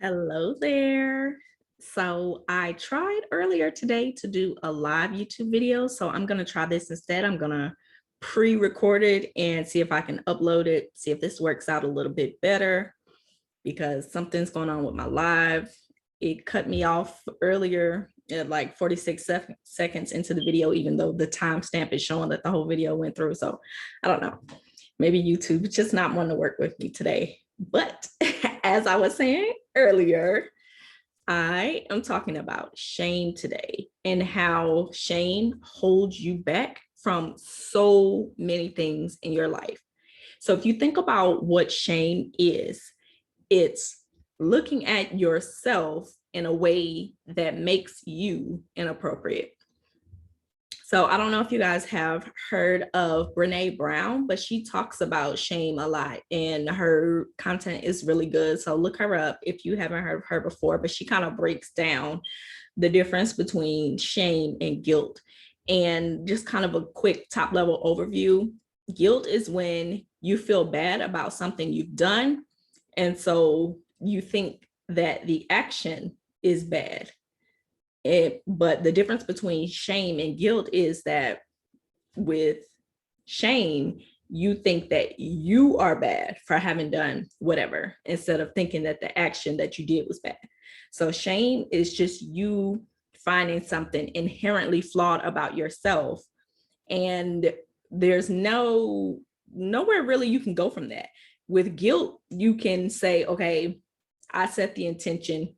Hello there. So I tried earlier today to do a live YouTube video. So I'm going to try this instead. I'm going to pre-record it and see if I can upload it, see if this works out a little bit better because something's going on with my live. It cut me off earlier at like 46 seconds into the video, even though the timestamp is showing that the whole video went through. So I don't know. Maybe YouTube is just not wanting to work with me today. But as I was saying earlier, I am talking about shame today and how shame holds you back from so many things in your life. So if you think about what shame is, it's looking at yourself in a way that makes you inappropriate. So I don't know if you guys have heard of Brene Brown, but she talks about shame a lot and her content is really good. So look her up if you haven't heard of her before, but she kind of breaks down the difference between shame and guilt. And just kind of a quick top level overview. Guilt is when you feel bad about something you've done. And so you think that the action is bad. But the difference between shame and guilt is that with shame, you think that you are bad for having done whatever, instead of thinking that the action that you did was bad. So shame is just you finding something inherently flawed about yourself. And there's nowhere really you can go from that. With guilt, you can say, okay, I set the intention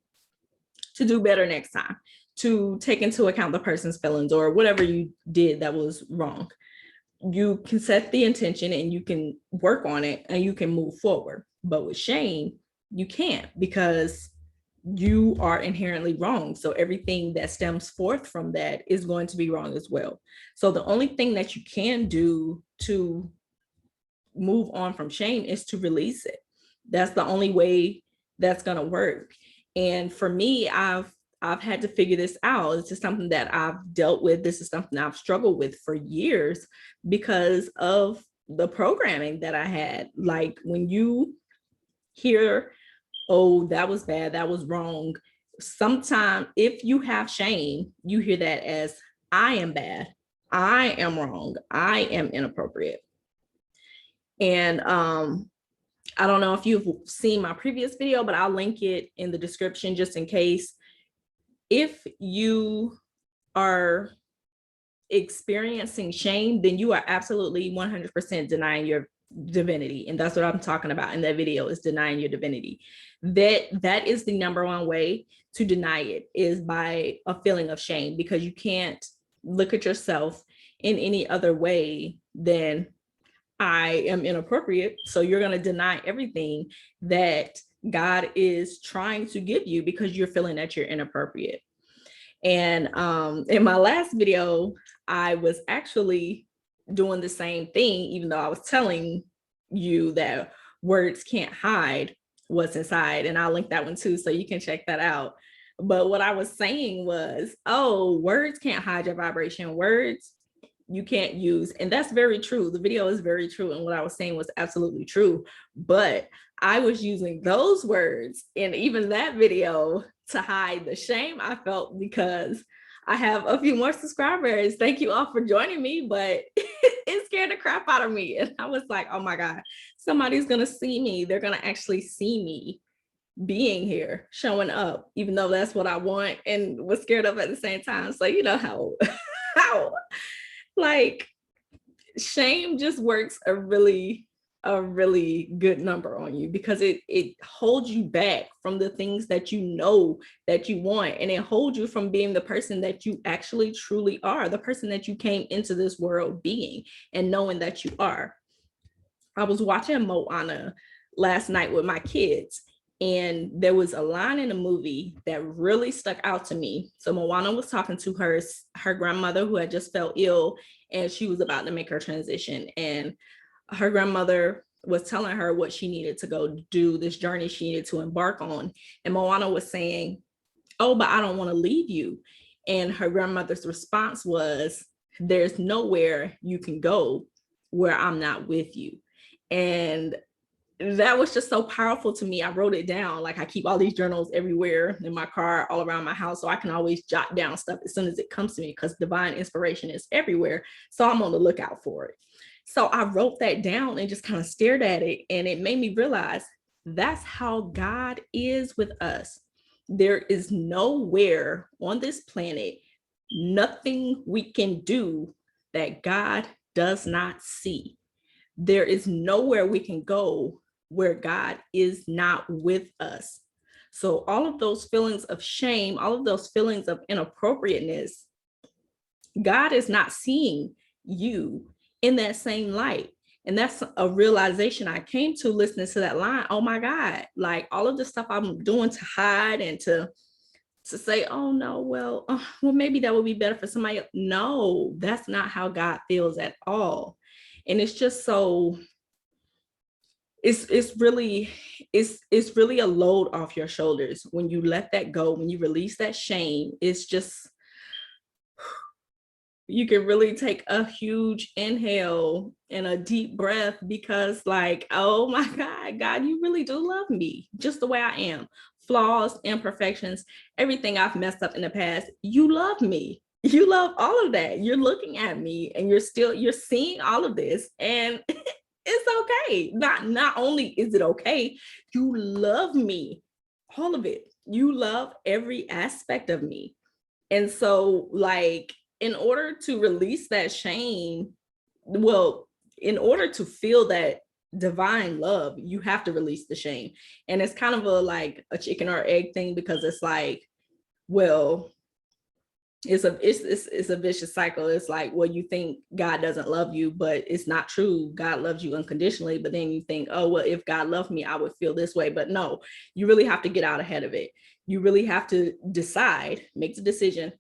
to do better next time, to take into account the person's feelings or whatever you did that was wrong. You can set the intention and you can work on it and you can move forward. But with shame, you can't, because you are inherently wrong. So everything that stems forth from that is going to be wrong as well. So the only thing that you can do to move on from shame is to release it. That's the only way that's going to work. And for me, I've had to figure this out. It's just something that I've dealt with. This is something I've struggled with for years because of the programming that I had. Like when you hear, oh, that was bad, that was wrong. Sometimes if you have shame, you hear that as I am bad, I am wrong, I am inappropriate. And I don't know if you've seen my previous video, but I'll link it in the description just in case. If you are experiencing shame, then you are absolutely 100% denying your divinity. And that's what I'm talking about in that video, is denying your divinity. That is the number one way to deny it, is by a feeling of shame, because you can't look at yourself in any other way than I am inappropriate. So you're going to deny everything that God is trying to give you because you're feeling that you're inappropriate. And in my last video, I was actually doing the same thing, even though I was telling you that words can't hide what's inside. And I'll link that one too, so you can check that out. But what I was saying was, oh, words can't hide your vibration. Words you can't use. And that's very true. The video is very true. And what I was saying was absolutely true. But I was using those words in even that video to hide the shame I felt, because I have a few more subscribers. Thank you all for joining me, but it scared the crap out of me. And I was like, oh my God, somebody's going to see me. They're going to actually see me being here, showing up, even though that's what I want, and was scared of at the same time. So you know how like shame just works a really good number on you, because it holds you back from the things that you know that you want, and it holds you from being the person that you actually truly are, the person that you came into this world being and knowing that you are. I was watching Moana last night with my kids, and there was a line in the movie that really stuck out to me. So Moana was talking to her grandmother, who had just fell ill, and she was about to make her transition. And her grandmother was telling her what she needed to go do, this journey she needed to embark on. And Moana was saying, oh, but I don't want to leave you. And her grandmother's response was, there's nowhere you can go where I'm not with you. And that was just so powerful to me. I wrote it down. Like I keep all these journals everywhere in my car, all around my house. So I can always jot down stuff as soon as it comes to me because divine inspiration is everywhere. So I'm on the lookout for it. So I wrote that down and just kind of stared at it. And it made me realize that's how God is with us. There is nowhere on this planet, nothing we can do that God does not see. There is nowhere we can go where God is not with us. So all of those feelings of shame, all of those feelings of inappropriateness, God is not seeing you in that same light. And that's a realization I came to listening to that line. Oh my God, like all of the stuff I'm doing to hide and to say, oh no, well, maybe that would be better for somebody else. No, that's not how God feels at all. And it's just so it's really a load off your shoulders when you let that go, when you release that shame. It's just, you can really take a huge inhale and a deep breath because like, oh my God, you really do love me just the way I am. Flaws, imperfections, everything I've messed up in the past, you love me. You love all of that. You're looking at me and you're seeing all of this, and it's okay. Not only is it okay, you love me, all of it. You love every aspect of me. And so like, in order to release that shame, well, in order to feel that divine love, you have to release the shame. And it's kind of a like a chicken or egg thing, because it's like, well, it's a vicious cycle. It's like, well, you think God doesn't love you, but it's not true. God loves you unconditionally. But then you think, oh, well, if God loved me, I would feel this way. But no, you really have to get out ahead of it. You really have to decide, make the decision.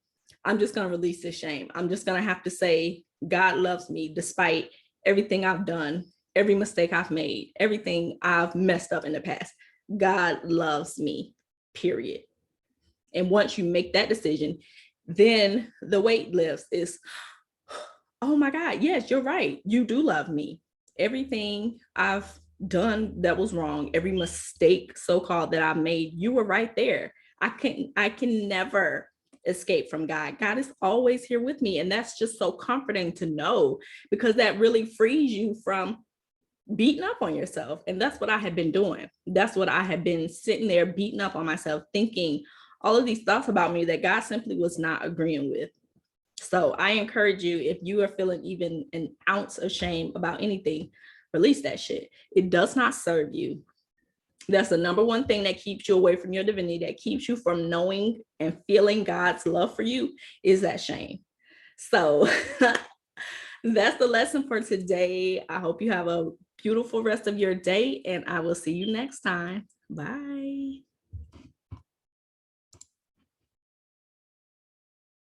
I'm just going to release this shame. I'm just going to have to say, God loves me despite everything I've done, every mistake I've made, everything I've messed up in the past. God loves me, period. And once you make that decision, then the weight lifts. Is, oh my God, yes, you're right. You do love me. Everything I've done that was wrong, every mistake so-called that I made, you were right there. I can never escape from God. God is always here with me. And that's just so comforting to know, because that really frees you from beating up on yourself. And that's what I had been doing. That's what I had been sitting there beating up on myself, thinking all of these thoughts about me that God simply was not agreeing with. So I encourage you, if you are feeling even an ounce of shame about anything, release that shit. It does not serve you. That's the number one thing that keeps you away from your divinity, that keeps you from knowing and feeling God's love for you, is that shame. So that's the lesson for today. I hope you have a beautiful rest of your day, and I will see you next time. Bye.